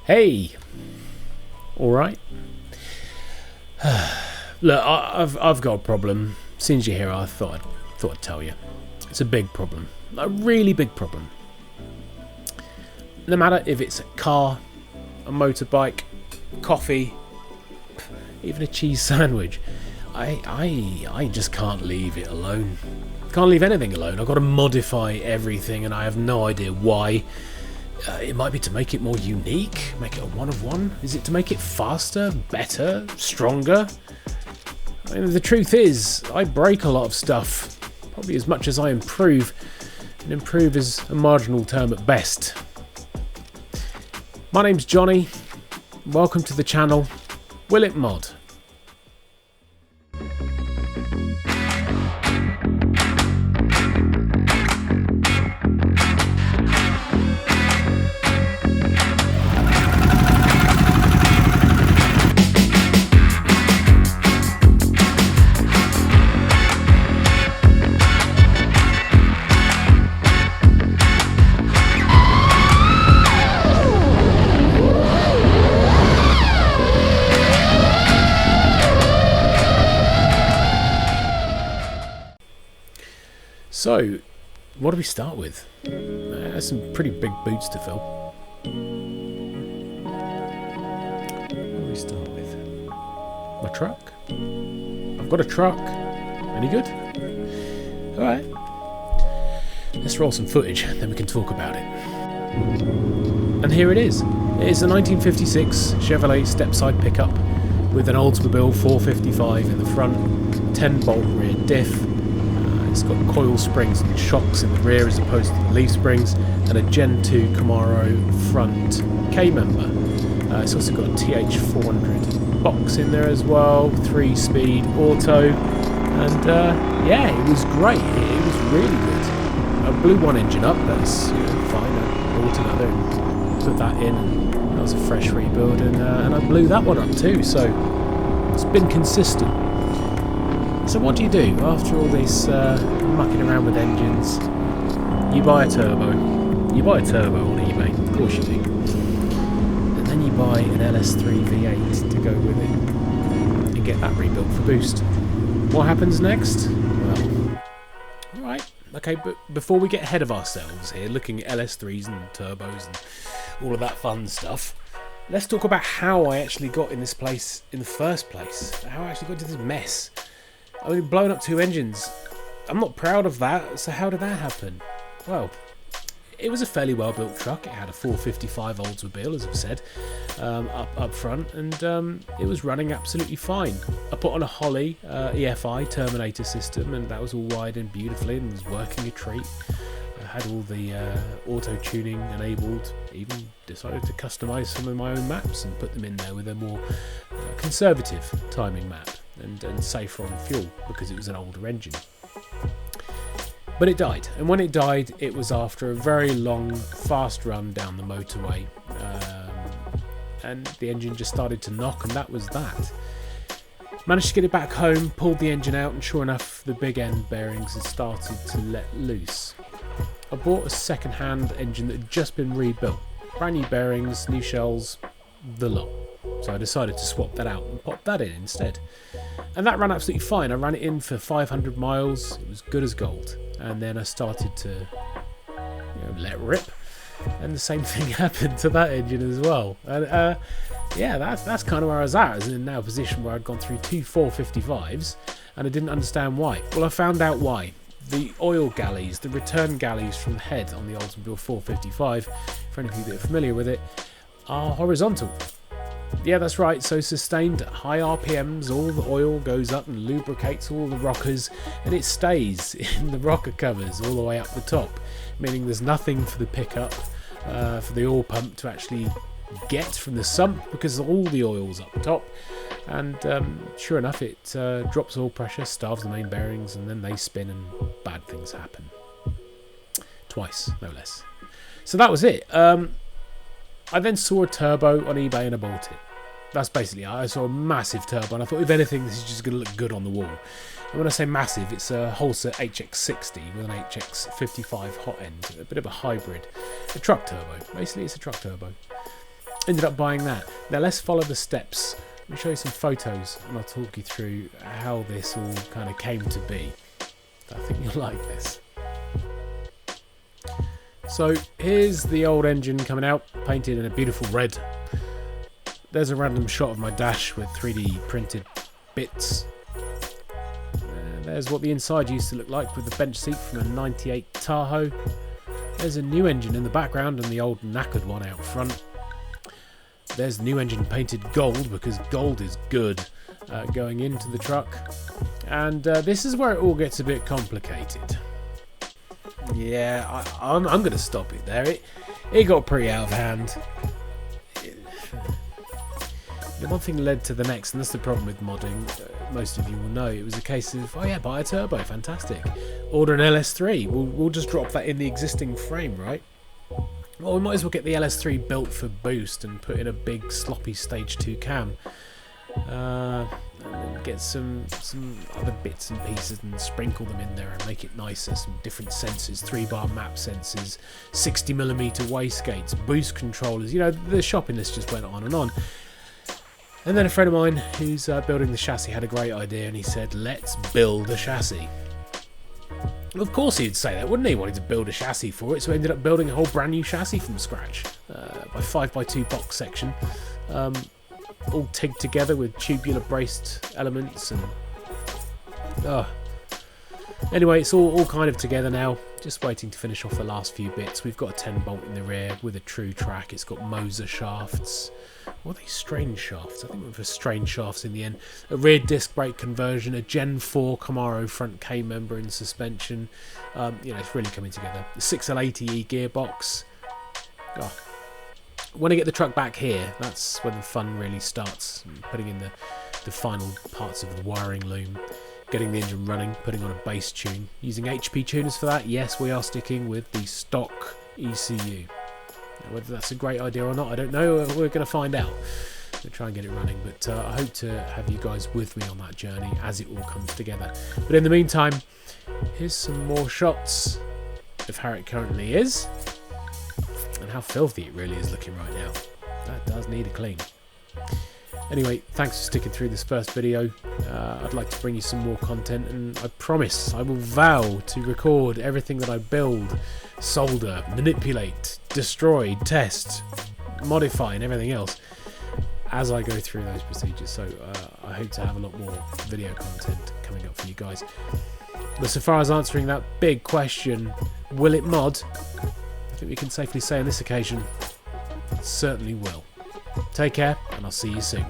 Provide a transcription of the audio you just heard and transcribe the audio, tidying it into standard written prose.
Hey, all right. Look, I've got a problem. Since you're here, I thought I'd tell you. It's a big problem, a really big problem. No matter if it's a car, a motorbike, coffee, even a cheese sandwich, I just can't leave it alone. Can't leave anything alone. I've got to modify everything, and I have no idea why. It might be to make it more unique, make it a one of one. Is it to make it faster, better, stronger? I mean, the truth is, I break a lot of stuff, probably as much as I improve, and improve is a marginal term at best. My name's Johnny. Welcome to the channel. Will It Mod? So, what do we start with? There's some pretty big boots to fill. What do we start with? My truck? I've got a truck. Any good? Alright. Let's roll some footage, then we can talk about it. And here it is. It is a 1956 Chevrolet Stepside pickup with an Oldsmobile 455 in the front, 10-bolt rear diff. It's got coil springs and shocks in the rear as opposed to the leaf springs, and a Gen 2 Camaro front K-member. It's also got a TH400 box in there as well, 3-speed auto, and yeah, it was great. It was really good. I blew one engine up, that's fine. I bought another and put that in, and that was a fresh rebuild, and I blew that one up too, so it's been consistent. So what do you do after all this mucking around with engines? You buy a turbo. You buy a turbo on eBay, of course you do. And then you buy an LS3 V8 to go with it and get that rebuilt for boost. What happens next? Well, alright, okay, but before we get ahead of ourselves here, looking at LS3s and turbos and all of that fun stuff, let's talk about how I actually got in this place in the first place. How I actually got into this mess. I mean, blown up 2 engines. I'm not proud of that, so how did that happen? Well, it was a fairly well-built truck. It had a 455 Oldsmobile, as I've said, up front, and it was running absolutely fine. I put on a Holly EFI Terminator system, and that was all wired beautifully and was working a treat. I had all the auto-tuning enabled, even decided to customise some of my own maps and put them in there with a more conservative timing map. And safer on fuel because it was an older engine. But it died, and when it died, it was after a very long, fast run down the motorway, and the engine just started to knock, and that was that. Managed to get it back home, pulled the engine out, and sure enough, the big end bearings had started to let loose. I bought a second-hand engine that had just been rebuilt. Brand new bearings, new shells, the lot. So I decided to swap that out and pop that in instead. And that ran absolutely fine. I ran it in for 500 miles. It was good as gold. And then I started to let rip. And the same thing happened to that engine as well. And yeah, that's kind of where I was at. I was in now a position where I'd gone through 2 455s and I didn't understand why. Well, I found out why. The oil galleys, the return galleys from the head on the Oldsmobile 455, for any of you that are familiar with it, are horizontal. Yeah, that's right, so sustained at high RPMs, all the oil goes up and lubricates all the rockers, and it stays in the rocker covers all the way up the top, meaning there's nothing for the pickup, for the oil pump to actually get from the sump, because all the oil's up top, and sure enough, it drops oil pressure, starves the main bearings, and then they spin and bad things happen. Twice, no less. So that was it. I then saw a turbo on eBay and I bought it. That's basically it. I saw a massive turbo and I thought, if anything, this is just going to look good on the wall. And when I say massive, it's a Holset HX60 with an HX55 hot end, a bit of a hybrid, a truck turbo. Basically, it's a truck turbo. Ended up buying that. Now let's follow the steps. Let me show you some photos and I'll talk you through how this all kind of came to be. I think you'll like this. So here's the old engine coming out, painted in a beautiful red. There's a random shot of my dash with 3D printed bits. There's what the inside used to look like with the bench seat from a 98 Tahoe. There's a new engine in the background and the old knackered one out front. There's the new engine painted gold, because gold is good, going into the truck. And this is where it all gets a bit complicated. Yeah, I'm going to stop it there. It got pretty out of hand. The one thing led to the next, and that's the problem with modding. Most of you will know it was a case of, oh yeah, buy a turbo, fantastic. Order an LS3. We'll just drop that in the existing frame, right? Well, we might as well get the LS3 built for boost and put in a big sloppy stage 2 cam. And then get some other bits and pieces and sprinkle them in there and make it nicer. Some different sensors, 3-bar map sensors, 60mm wastegates, boost controllers. You know, the shopping list just went on and on. And then a friend of mine who's building the chassis had a great idea, and he said, let's build a chassis. Of course he'd say that, wouldn't he? Wanted to build a chassis for it, so he ended up building a whole brand new chassis from scratch. By 5x2 box section. All tigged together with tubular braced elements. And anyway, it's all kind of together now. Just waiting to finish off the last few bits. We've got a 10 bolt in the rear with a true track. It's got Moser shafts. What are they? Strain shafts? I think we went for strain shafts in the end. A rear disc brake conversion, a Gen 4 Camaro front K member and suspension. You know, it's really coming together. The 6L80E gearbox. When I get the truck back here, that's when the fun really starts. Putting in the final parts of the wiring loom. Getting the engine running, putting on a bass tune. Using HP tuners for that? Yes, we are sticking with the stock ECU. Now, whether that's a great idea or not, I don't know. We're going to find out. We'll try and get it running, but I hope to have you guys with me on that journey as it all comes together. But in the meantime, here's some more shots of how it currently is and how filthy it really is looking right now. That does need a clean. Anyway, thanks for sticking through this first video. I'd like to bring you some more content, and I promise, I will vow to record everything that I build, solder, manipulate, destroy, test, modify and everything else as I go through those procedures. So I hope to have a lot more video content coming up for you guys. But so far as answering that big question, will it mod? I think we can safely say on this occasion, it certainly will. Take care, and I'll see you soon.